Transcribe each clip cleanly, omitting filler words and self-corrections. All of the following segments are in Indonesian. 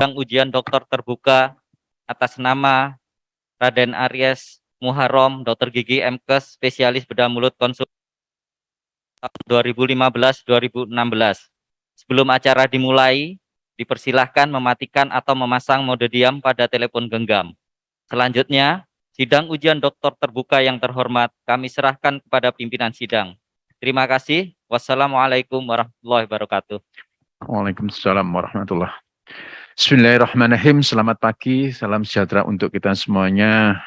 sidang ujian doktor terbuka atas nama Raden Aries Muharram, Dr. Gigi MKes, spesialis bedah mulut konsultan 2015-2016. Sebelum acara dimulai, dipersilahkan mematikan atau memasang mode diam pada telepon genggam. Selanjutnya, sidang ujian doktor terbuka yang terhormat kami serahkan kepada pimpinan sidang. Terima kasih. Wassalamualaikum warahmatullahi wabarakatuh. Waalaikumsalam warahmatullahi wabarakatuh. Bismillahirrahmanirrahim. Selamat pagi, salam sejahtera untuk kita semuanya.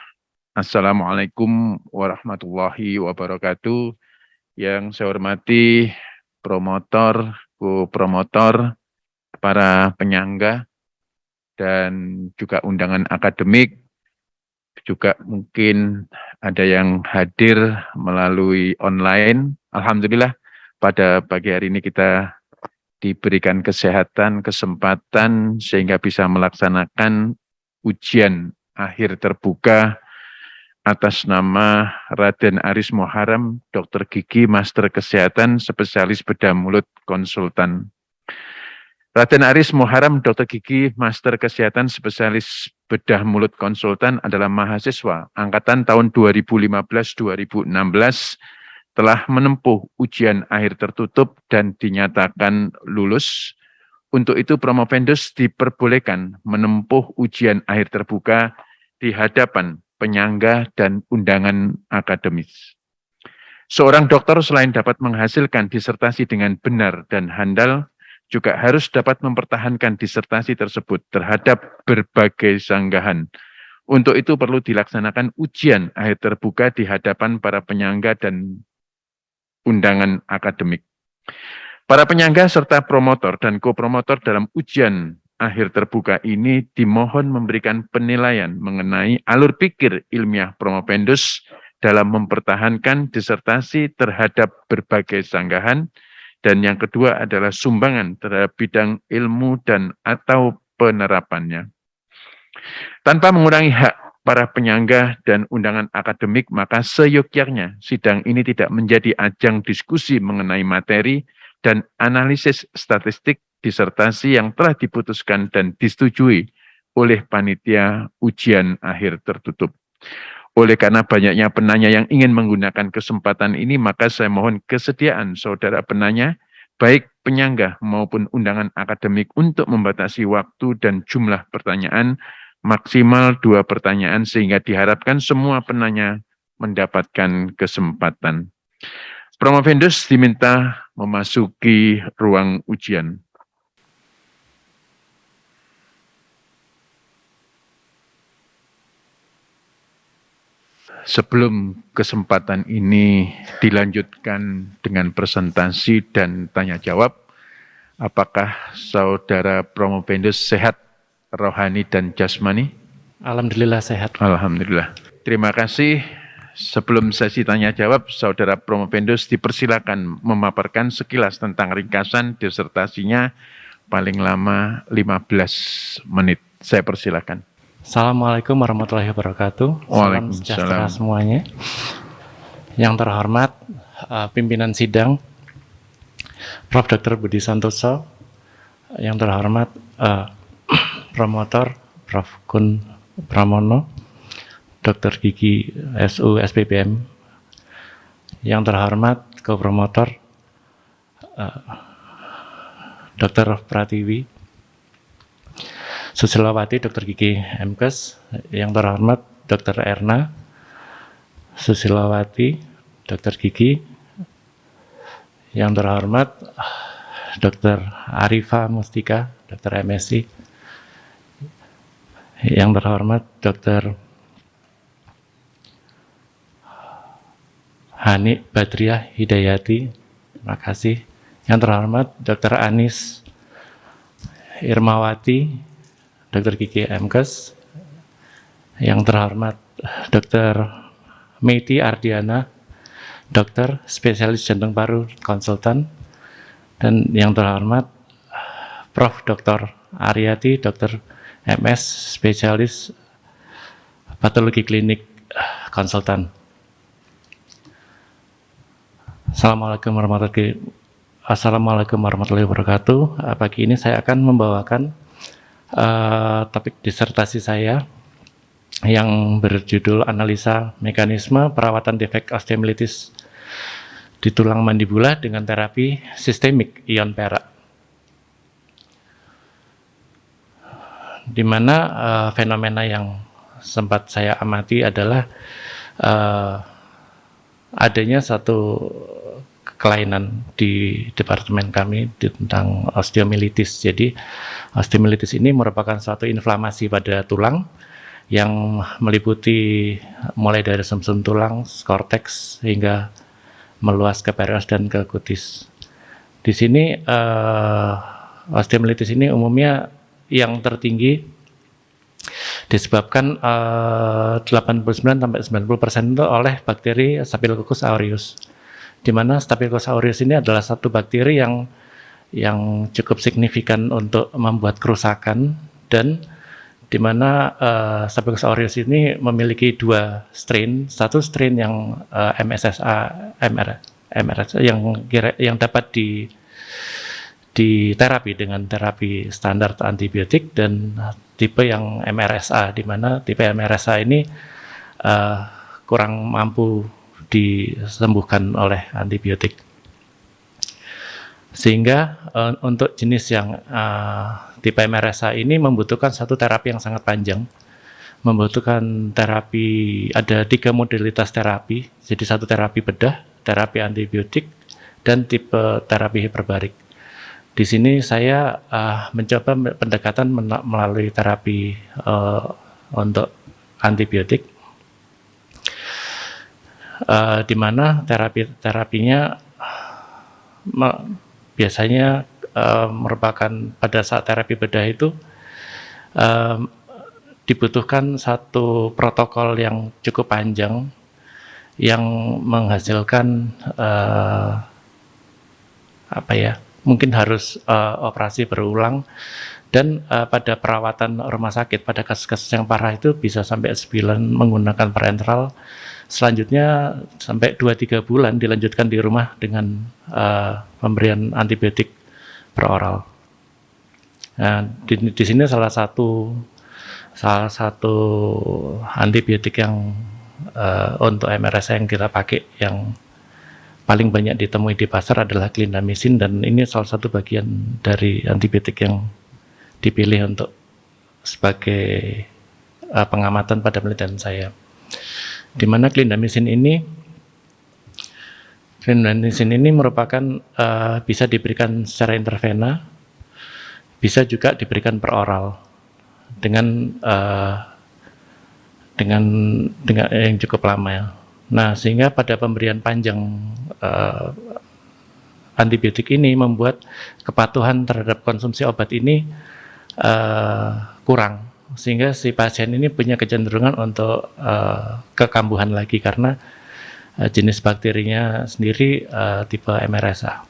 Assalamualaikum warahmatullahi wabarakatuh. Yang saya hormati promotor, co-promotor, para penyangga, dan juga undangan akademik. Juga mungkin ada yang hadir melalui online. Alhamdulillah pada pagi hari ini kita diberikan kesehatan, kesempatan sehingga bisa melaksanakan ujian akhir terbuka atas nama Raden Aries Muharram, Dr. Gigi, Master Kesehatan, Spesialis Bedah Mulut Konsultan. Raden Aries Muharram, Dr. Gigi, Master Kesehatan, Spesialis Bedah Mulut Konsultan adalah mahasiswa angkatan tahun 2015-2016 telah menempuh ujian akhir tertutup dan dinyatakan lulus. Untuk itu Promovendus diperbolehkan menempuh ujian akhir terbuka di hadapan penyangga dan undangan akademis. Seorang dokter selain dapat menghasilkan disertasi dengan benar dan handal, juga harus dapat mempertahankan disertasi tersebut terhadap berbagai sanggahan. Untuk itu perlu dilaksanakan ujian akhir terbuka di hadapan para penyangga dan undangan akademik. Para penyangga serta promotor dan kopromotor dalam ujian akhir terbuka ini dimohon memberikan penilaian mengenai alur pikir ilmiah Promovendus dalam mempertahankan disertasi terhadap berbagai sanggahan, dan yang kedua adalah sumbangan terhadap bidang ilmu dan atau penerapannya. Tanpa mengurangi hak para penyangga dan undangan akademik, maka seyogyanya sidang ini tidak menjadi ajang diskusi mengenai materi dan analisis statistik disertasi yang telah diputuskan dan disetujui oleh panitia ujian akhir tertutup. Oleh karena banyaknya penanya yang ingin menggunakan kesempatan ini, maka saya mohon kesediaan saudara penanya, baik penyangga maupun undangan akademik, untuk membatasi waktu dan jumlah pertanyaan maksimal 2 pertanyaan sehingga diharapkan semua penanya mendapatkan kesempatan. Promovendus diminta memasuki ruang ujian. Sebelum kesempatan ini dilanjutkan dengan presentasi dan tanya jawab, apakah saudara Promovendus sehat rohani dan jasmani? Alhamdulillah sehat. Alhamdulillah. Terima kasih. Sebelum sesi tanya jawab, saudara Promovendus dipersilakan memaparkan sekilas tentang ringkasan disertasinya, paling lama 15 menit. Saya persilakan. Assalamualaikum warahmatullahi wabarakatuh. Salam sejahtera semuanya. Yang terhormat pimpinan sidang, Prof. Dr. Budi Santoso. Yang terhormat promotor, Prof. Kun Pramono, Dr. Gigi SU SPPM. Yang terhormat co-promotor Dr. Pratiwi Susilawati, Dr. Gigi MKes. Yang terhormat Dr. Erna Susilawati, Dr. Gigi. Yang terhormat Dr. Arifa Mustika, Dr. MSc. Yang terhormat Dr. Hani Badriah Hidayati, terima kasih. Yang terhormat Dr. Anis Irmawati, Dr. Gigi MKes. Yang terhormat Dr. Meiti Ardiana, dokter spesialis jantung paru konsultan. Dan yang terhormat Prof. Dr. Aryati, dokter MS spesialis patologi klinik konsultan. Assalamualaikum warahmatullahi wabarakatuh. Pagi ini saya akan membawakan topik disertasi saya yang berjudul analisa mekanisme perawatan defek osteomilitis di tulang mandibula dengan terapi sistemik ion perak. Di mana fenomena yang sempat saya amati adalah adanya satu kelainan di departemen kami tentang osteomilitis. Jadi osteomilitis ini merupakan suatu inflamasi pada tulang yang meliputi mulai dari sumsum tulang, korteks hingga meluas ke pereos dan ke kutis. Di sini osteomilitis ini umumnya yang tertinggi disebabkan 89-90% itu oleh bakteri Staphylococcus aureus, di mana Staphylococcus aureus ini adalah satu bakteri yang cukup signifikan untuk membuat kerusakan, dan di mana Staphylococcus aureus ini memiliki dua strain, satu strain yang MRSA yang dapat diterapi dengan terapi standar antibiotik, dan tipe yang MRSA, di mana tipe MRSA ini kurang mampu disembuhkan oleh antibiotik. Sehingga untuk jenis yang tipe MRSA ini membutuhkan satu terapi yang sangat panjang, membutuhkan terapi, ada 3 modalitas terapi, jadi satu terapi bedah, terapi antibiotik, dan tipe terapi hiperbarik. Di sini saya mencoba pendekatan melalui terapi untuk antibiotik, di mana terapinya biasanya merupakan, pada saat terapi bedah itu dibutuhkan satu protokol yang cukup panjang yang menghasilkan mungkin harus operasi berulang, dan pada perawatan rumah sakit pada kasus-kasus yang parah itu bisa sampai 9 menggunakan parenteral, selanjutnya sampai 2-3 bulan dilanjutkan di rumah dengan pemberian antibiotik per oral. Nah, di sini salah satu antibiotik yang untuk MRSA yang kita pakai yang paling banyak ditemui di pasar adalah clindamycin, dan ini salah satu bagian dari antibiotik yang dipilih untuk sebagai pengamatan pada penelitian saya. Di mana clindamycin ini merupakan bisa diberikan secara intravena, bisa juga diberikan per oral dengan yang cukup lama ya. Nah, sehingga pada pemberian panjang antibiotik ini membuat kepatuhan terhadap konsumsi obat ini kurang, sehingga si pasien ini punya kecenderungan untuk kekambuhan lagi karena jenis bakterinya sendiri tipe MRSA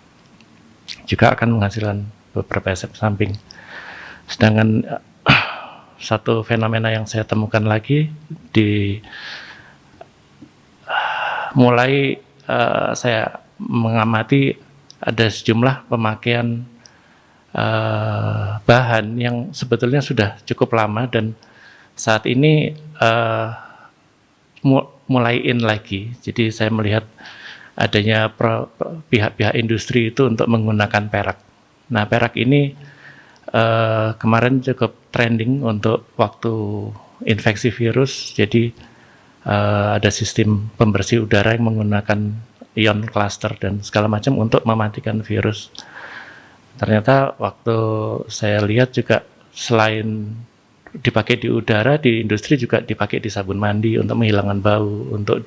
juga akan menghasilkan beberapa efek samping. Sedangkan satu fenomena yang saya temukan lagi mulai saya mengamati ada sejumlah pemakaian bahan yang sebetulnya sudah cukup lama dan saat ini mulai in lagi. Jadi saya melihat adanya pihak-pihak industri itu untuk menggunakan perak. Nah, perak ini kemarin cukup trending untuk waktu infeksi virus. Jadi ada sistem pembersih udara yang menggunakan ion cluster dan segala macam untuk mematikan virus. Ternyata waktu saya lihat juga selain dipakai di udara, di industri juga dipakai di sabun mandi untuk menghilangkan bau, untuk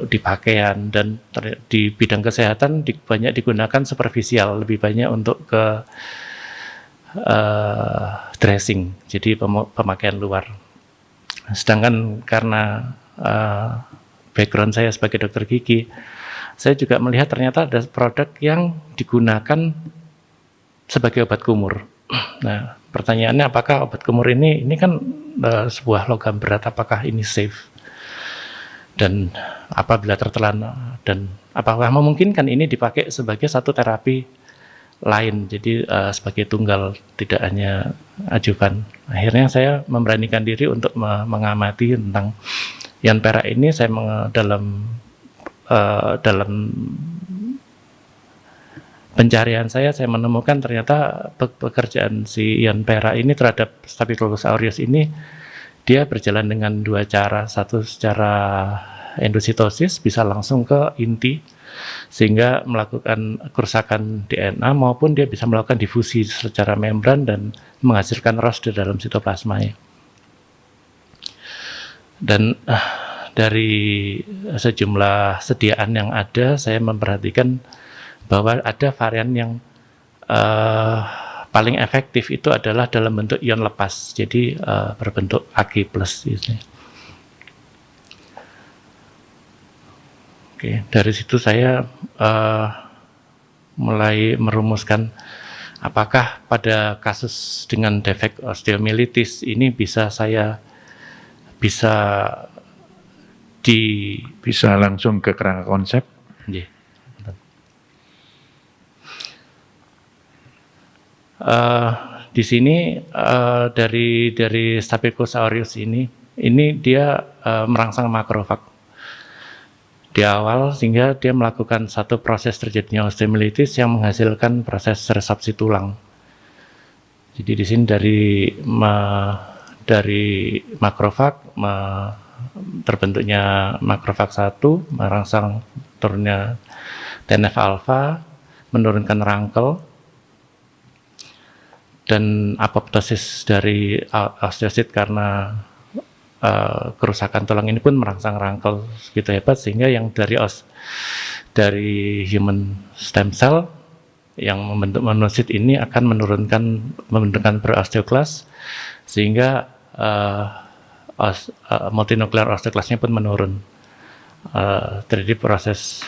di pakaian, dan di bidang kesehatan banyak digunakan superficial, lebih banyak untuk ke dressing, jadi pemakaian luar. Sedangkan karena background saya sebagai dokter gigi, saya juga melihat ternyata ada produk yang digunakan sebagai obat kumur. Nah, pertanyaannya apakah obat kumur ini kan sebuah logam berat, apakah ini safe? Dan apabila tertelan, dan apakah memungkinkan ini dipakai sebagai satu terapi lain, jadi sebagai tunggal, tidak hanya ajukan. Akhirnya saya memberanikan diri untuk mengamati tentang ion perak ini. Saya dalam pencarian saya menemukan ternyata pekerjaan si ion perak ini terhadap Staphylococcus aureus ini, dia berjalan dengan dua cara. Satu secara endositosis, bisa langsung ke inti sehingga melakukan kerusakan DNA, maupun dia bisa melakukan difusi secara membran dan menghasilkan ROS di dalam sitoplasma. Dan dari sejumlah sediaan yang ada, saya memperhatikan bahwa ada varian yang paling efektif itu adalah dalam bentuk ion lepas, jadi berbentuk Ag+. Oke, dari situ saya mulai merumuskan apakah pada kasus dengan defek osteomyelitis ini bisa langsung ke kerangka konsep. Yeah. Di sini dari Staphylococcus aureus ini dia merangsang makrofag di awal, sehingga dia melakukan satu proses terjadinya osteomyelitis yang menghasilkan proses resorpsi tulang. Jadi di sini dari makrofag terbentuknya makrofag 1 merangsang turunnya TNF alfa, menurunkan rangkel, dan apoptosis dari osteosit karena kerusakan tulang ini pun merangsang rangkel segitu hebat, sehingga yang dari human stem cell yang membentuk monosit ini akan membentukkan preosteoklas, sehingga multinuklear osteoklasnya pun menurun. Terjadi proses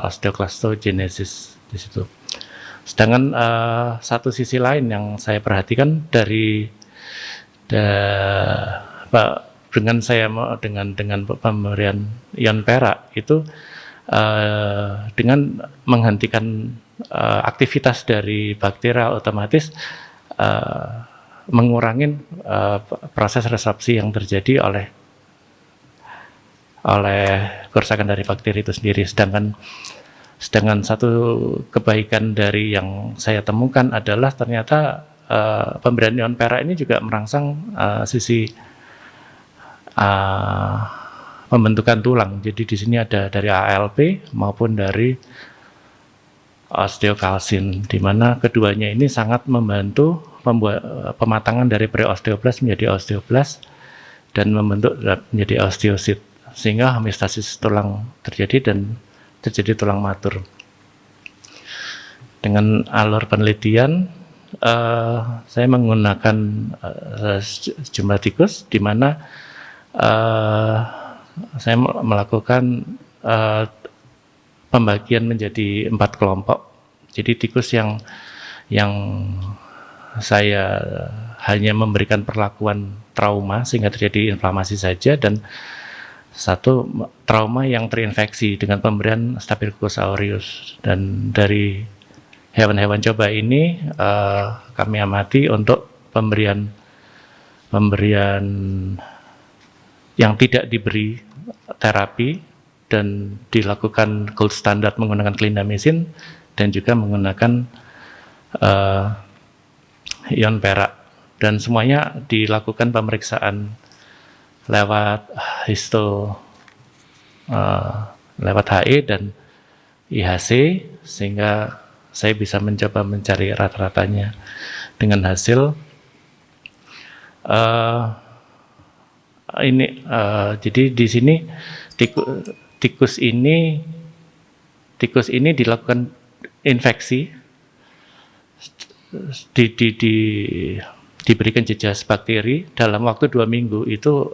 osteoklastogenesis di situ. Sedangkan satu sisi lain yang saya perhatikan dengan pemberian ion perak itu, dengan menghentikan aktivitas dari bakterial, otomatis mengurangi proses resorpsi yang terjadi oleh kerusakan dari bakteri itu sendiri. Sedangkan satu kebaikan dari yang saya temukan adalah ternyata pemberian ion perak ini juga merangsang sisi pembentukan tulang. Jadi di sini ada dari ALP maupun dari osteokalsin, di mana keduanya ini sangat membantu pematangan dari preosteoblas menjadi osteoblas dan membentuk menjadi osteosit, sehingga homeostasis tulang terjadi dan terjadi tulang matur. Dengan alur penelitian, saya menggunakan sejumlah tikus, di mana saya melakukan pembagian menjadi 4 kelompok. Jadi tikus yang saya hanya memberikan perlakuan trauma sehingga terjadi inflamasi saja, dan satu trauma yang terinfeksi dengan pemberian Staphylococcus aureus. Dan dari hewan-hewan coba ini kami amati untuk pemberian yang tidak diberi terapi dan dilakukan gold standard menggunakan clindamycin dan juga menggunakan ion perak, dan semuanya dilakukan pemeriksaan lewat lewat HE dan IHC, sehingga saya bisa mencoba mencari rata-ratanya dengan hasil jadi di sini tikus ini dilakukan infeksi, diberikan jejas bakteri dalam waktu 2 minggu. Itu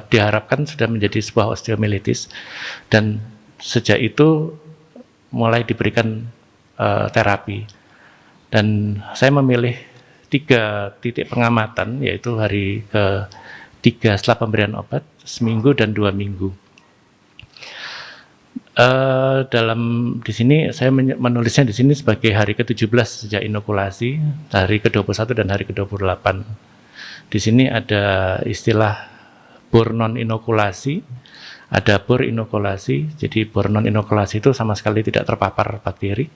diharapkan sudah menjadi sebuah osteomyelitis, dan sejak itu mulai diberikan terapi. Dan saya memilih 3 titik pengamatan, yaitu hari ke-3 setelah pemberian obat, seminggu dan 2 minggu. Dalam di sini saya menulisnya di sini sebagai hari ke-17 sejak inokulasi, hari ke-21 dan hari ke-28. Di sini ada istilah bor non inokulasi, ada bor inokulasi. Jadi bor non inokulasi itu sama sekali tidak terpapar bakteri.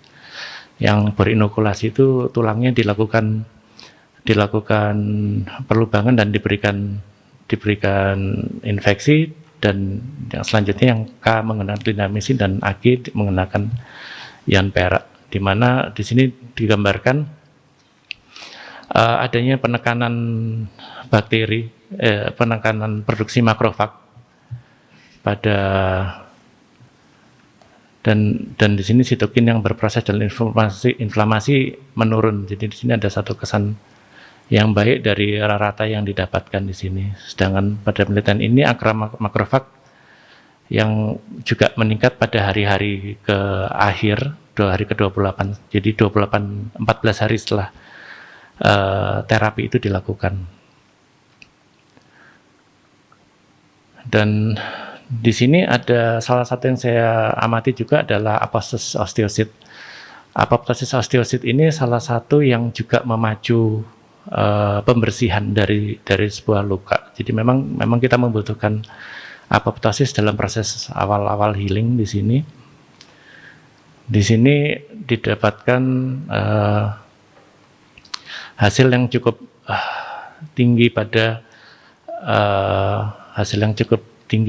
Yang bor inokulasi itu tulangnya dilakukan perlubangan dan diberikan infeksi, dan yang selanjutnya yang K menggunakan clindamycin dan AG menggunakan ion perak, di mana di sini digambarkan adanya penekanan bakteri, penekanan produksi makrofag pada dan di sini sitokin yang berproses dalam inflamasi menurun. Jadi di sini ada satu kesan yang baik dari rata yang didapatkan di sini. Sedangkan pada penelitian ini angka makrofag yang juga meningkat pada hari-hari ke akhir, hari ke-28. Jadi 14 hari setelah terapi itu dilakukan. Dan di sini ada salah satu yang saya amati juga adalah apoptosis osteosit. Apoptosis osteosit ini salah satu yang juga memacu pembersihan dari sebuah luka. Jadi memang kita membutuhkan apoptosis dalam proses awal-awal healing di sini. Di sini didapatkan hasil yang cukup tinggi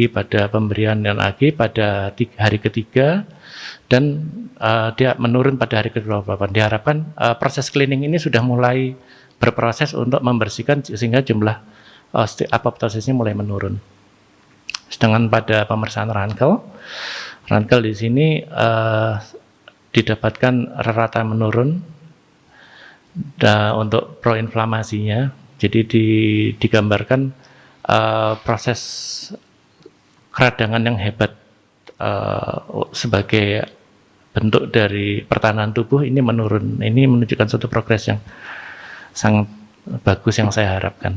pada pemberian NAG pada hari ketiga, dan dia menurun pada hari ke-28. Diharapkan proses cleaning ini sudah mulai berproses untuk membersihkan sehingga jumlah apoptosisnya mulai menurun. Sedangkan pada pemeriksaan rangkel di sini didapatkan rata menurun untuk proinflamasinya. Jadi digambarkan proses keradangan yang hebat sebagai bentuk dari pertahanan tubuh ini menurun. Ini menunjukkan suatu progres yang sangat bagus yang saya harapkan.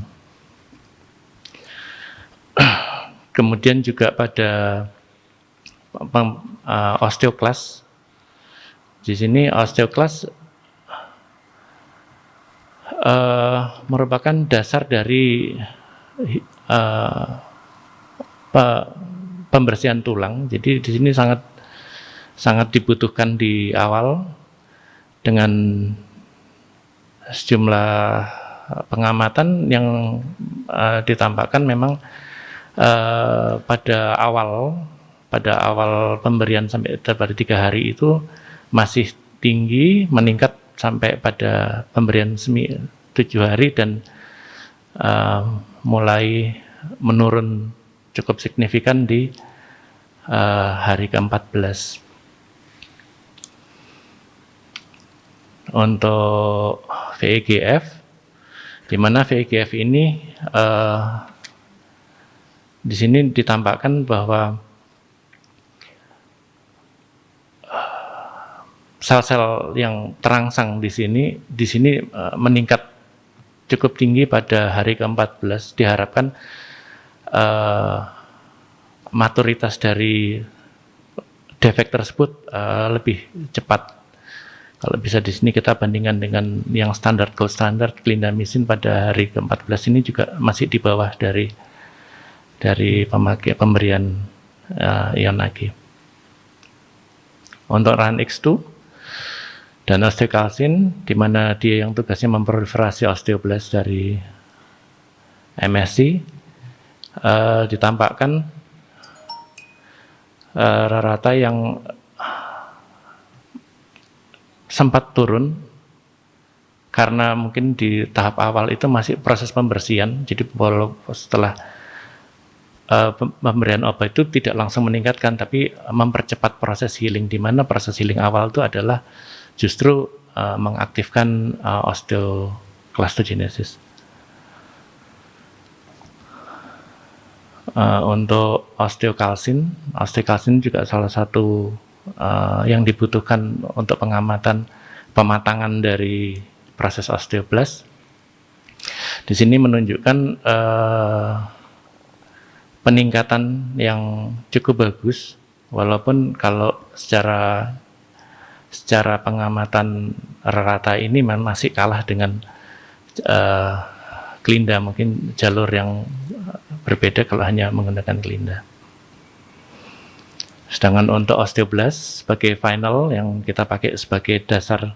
Kemudian juga pada osteoklas, di sini osteoklas merupakan dasar dari pembersihan tulang. Jadi di sini sangat dibutuhkan di awal dengan sejumlah pengamatan yang ditampakkan memang pada awal pemberian sampai pada 3 hari itu masih tinggi, meningkat sampai pada pemberian 7 hari dan mulai menurun cukup signifikan di hari ke-14. Untuk VEGF, di mana VEGF ini di sini ditampakkan bahwa sel-sel yang terangsang di sini meningkat cukup tinggi pada hari ke-14. Diharapkan maturitas dari defek tersebut lebih cepat. Kalau bisa di sini kita bandingkan dengan yang gold standard clindamycin pada hari ke-14 ini juga masih di bawah dari pemberian ion AG. Untuk RUNX2 dan osteokalsin, di mana dia yang tugasnya memproliferasi osteoblast dari MSC, ditampakkan rata yang sempat turun karena mungkin di tahap awal itu masih proses pembersihan. Jadi setelah pemberian obat itu tidak langsung meningkatkan, tapi mempercepat proses healing, di mana proses healing awal itu adalah justru mengaktifkan osteoclastogenesis. Untuk osteokalsin juga salah satu yang dibutuhkan untuk pematangan dari proses osteoblast. Di sini menunjukkan peningkatan yang cukup bagus Walaupun kalau secara pengamatan rata ini masih kalah dengan Glinda, mungkin jalur yang berbeda kalau hanya menggunakan Glinda. Sedangkan untuk osteoblast sebagai final yang kita pakai sebagai dasar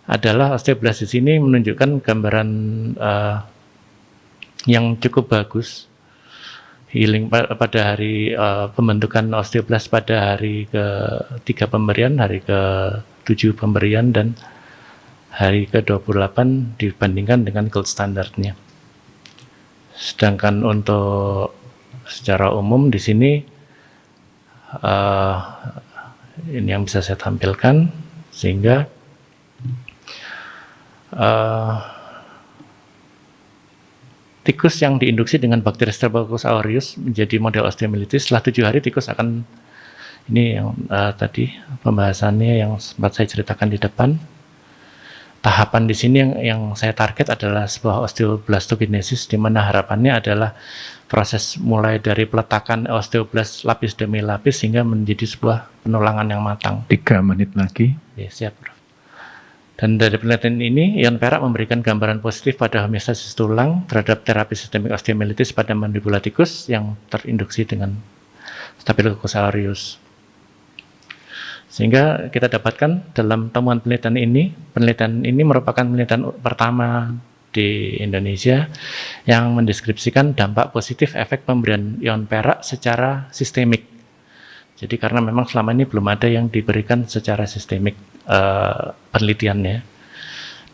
adalah osteoblast di sini menunjukkan gambaran yang cukup bagus healing pada hari pembentukan osteoblast pada hari ke-3 pemberian, hari ke-7 pemberian, dan hari ke-28 dibandingkan dengan gold standarnya. Sedangkan untuk secara umum di sini ini yang bisa saya tampilkan, sehingga tikus yang diinduksi dengan bakteri Streptococcus aureus menjadi model osteomyelitis. Setelah 7 hari tikus akan, ini yang tadi pembahasannya yang sempat saya ceritakan di depan. Tahapan di sini yang saya target adalah sebuah osteoblastogenesis, di mana harapannya adalah proses mulai dari peletakan osteoblast lapis demi lapis hingga menjadi sebuah penulangan yang matang. 3 menit lagi. Ya, siap, Prof. Dan dari penelitian ini, ion perak memberikan gambaran positif pada homeostasis tulang terhadap terapi sistemik osteomyelitis pada mandibula tikus yang terinduksi dengan Staphylococcus aureus. Sehingga kita dapatkan dalam temuan penelitian ini merupakan penelitian pertama di Indonesia yang mendeskripsikan dampak positif efek pemberian ion perak secara sistemik. Jadi karena memang selama ini belum ada yang diberikan secara sistemik penelitiannya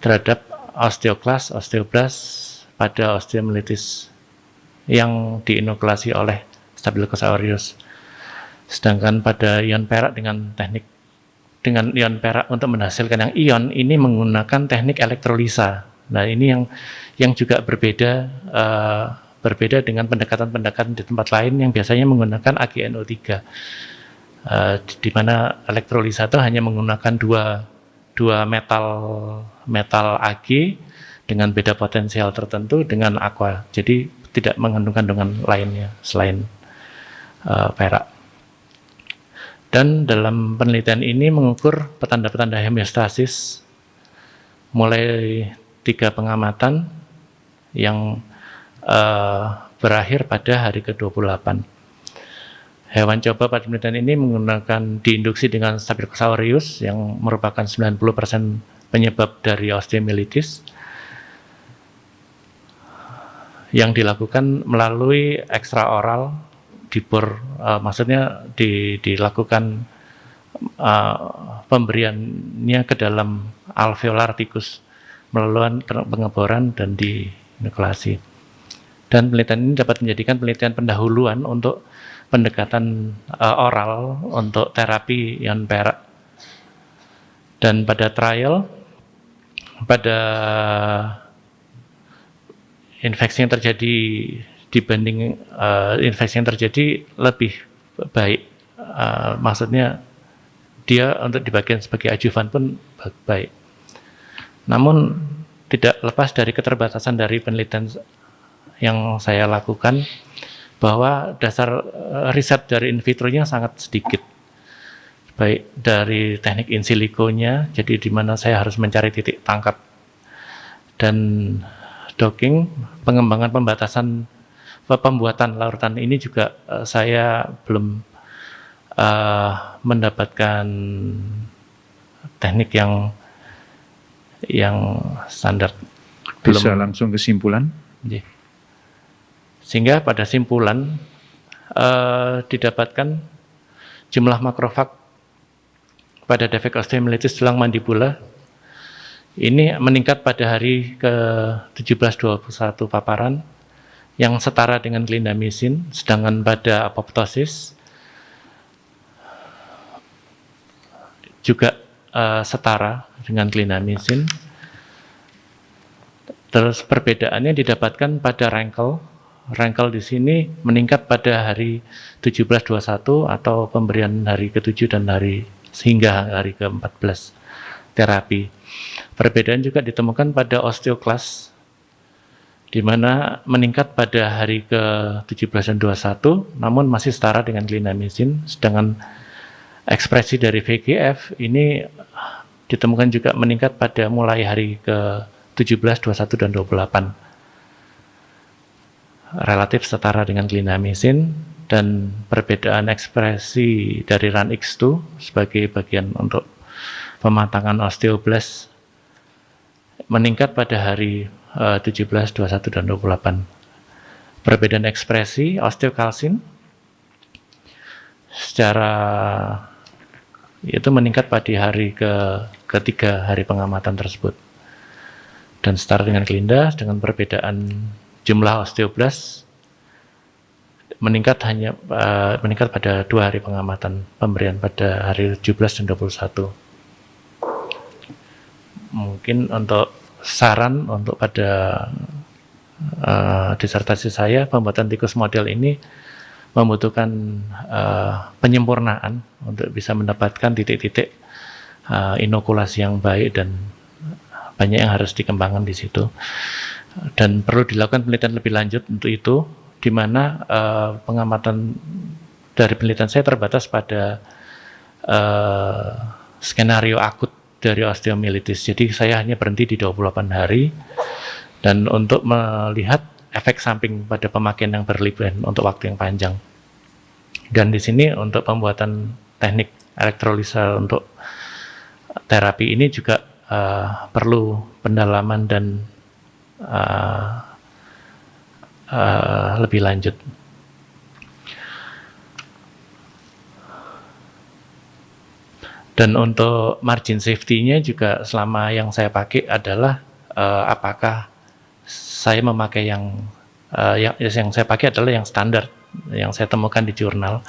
terhadap osteoklas, osteoblast pada osteomyelitis yang diinokulasi oleh Staphylococcus aureus. Sedangkan pada ion perak dengan ion perak untuk menghasilkan yang ion ini menggunakan teknik elektrolisa. Nah, ini yang juga berbeda dengan pendekatan-pendekatan di tempat lain yang biasanya menggunakan AgNO3. Di mana elektrolisa itu hanya menggunakan dua metal Ag dengan beda potensial tertentu dengan aqua. Jadi tidak mengandung kandungan lainnya selain perak. Dan dalam penelitian ini mengukur petanda-petanda homeostasis mulai 3 pengamatan yang berakhir pada hari ke-28. Hewan coba pada penelitian ini diinduksi dengan Staphylococcus aureus yang merupakan 90% penyebab dari osteomyelitis yang dilakukan melalui ekstraoral dibor, maksudnya dilakukan pemberiannya ke dalam alveolar tikus melalui pengeboran dan diinokulasi. Dan penelitian ini dapat menjadikan penelitian pendahuluan untuk pendekatan oral untuk terapi ion perak. Dan pada trial, pada infeksi yang terjadi dibanding infeksi yang terjadi lebih baik, maksudnya dia untuk di bagian sebagai adjuvan pun baik. Namun tidak lepas dari keterbatasan dari penelitian yang saya lakukan, bahwa dasar riset dari in vitro-nya sangat sedikit, baik dari teknik in silico-nya, jadi di mana saya harus mencari titik tangkap, dan docking, pengembangan pembuatan larutan ini juga saya belum mendapatkan teknik yang standar. Bisa langsung kesimpulan? Sehingga pada simpulan didapatkan jumlah makrofag pada defek osteomyelitis tulang mandibula ini meningkat pada hari ke-17-21 paparan yang setara dengan clindamycin, sedangkan pada apoptosis juga setara dengan clindamycin. Terus perbedaannya didapatkan pada rankle. Rankle di sini meningkat pada hari 17-21 atau pemberian hari ke-7 dan hingga hari ke-14 terapi. Perbedaan juga ditemukan pada osteoklas di mana meningkat pada hari ke-17 dan 21, namun masih setara dengan clindamycin, sedangkan ekspresi dari VEGF ini ditemukan juga meningkat pada mulai hari ke-17, 21, dan 28. Relatif setara dengan clindamycin, dan perbedaan ekspresi dari RUNX2 sebagai bagian untuk pematangan osteoblast meningkat pada hari 17, 21, dan 28. Perbedaan ekspresi osteokalsin secara itu meningkat pada hari ketiga hari pengamatan tersebut, dan setara dengan Glinda, dengan perbedaan jumlah osteoblast meningkat pada 2 hari pengamatan pemberian pada hari 17 dan 21. Mungkin untuk saran untuk pada disertasi saya, pembuatan tikus model ini membutuhkan penyempurnaan untuk bisa mendapatkan titik-titik inokulasi yang baik, dan banyak yang harus dikembangkan di situ, dan perlu dilakukan penelitian lebih lanjut untuk itu, di mana pengamatan dari penelitian saya terbatas pada skenario akut dari osteomyelitis. Jadi saya hanya berhenti di 28 hari, dan untuk melihat efek samping pada pemakaian yang berlebihan untuk waktu yang panjang. Dan di sini untuk pembuatan teknik elektrolisa untuk terapi ini juga perlu pendalaman dan lebih lanjut. Dan untuk margin safety-nya juga selama yang saya pakai adalah apakah saya memakai yang saya pakai adalah yang standar yang saya temukan di jurnal.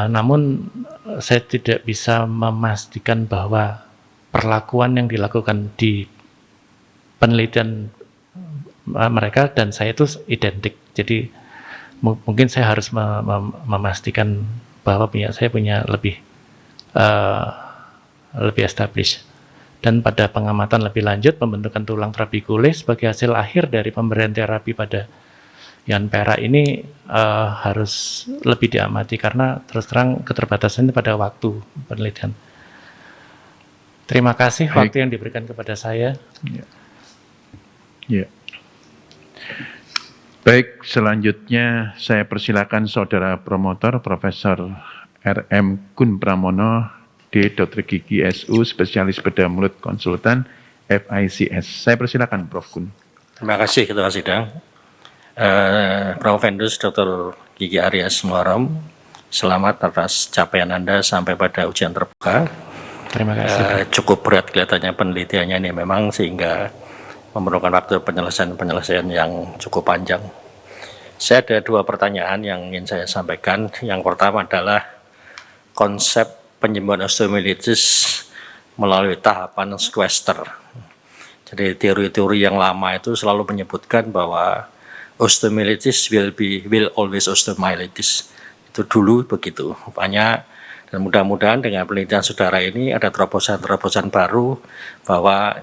Namun saya tidak bisa memastikan bahwa perlakuan yang dilakukan di penelitian mereka dan saya itu identik. Jadi mungkin saya harus memastikan bahwa saya punya lebih established. Dan pada pengamatan lebih lanjut, pembentukan tulang trabekule sebagai hasil akhir dari pemberian terapi pada Yan Perak ini harus lebih diamati, karena terus terang keterbatasannya pada waktu penelitian. Terima kasih waktu yang diberikan kepada saya. Ya. Baik, selanjutnya saya persilakan Saudara Promotor Profesor R.M. Gun Pramono, D. Dr. Gigi SU, Spesialis Bedah Mulut Konsultan, FICS. Saya persilakan Prof. Gun. Terima kasih Ketua Sidang. Prof. Vendus Dr. Gigi Aryas Muharram, selamat atas capaian Anda sampai pada ujian terbuka. Terima kasih. Cukup berat kelihatannya penelitiannya ini memang, sehingga memerlukan waktu penyelesaian yang cukup panjang. Saya ada 2 pertanyaan yang ingin saya sampaikan. Yang pertama adalah konsep penyembuhan osteomyelitis melalui tahapan sequester. Jadi teori-teori yang lama itu selalu menyebutkan bahwa osteomyelitis will always osteomyelitis. Itu dulu begitu. Rupanya, dan mudah-mudahan dengan penelitian saudara ini ada terobosan-terobosan baru bahwa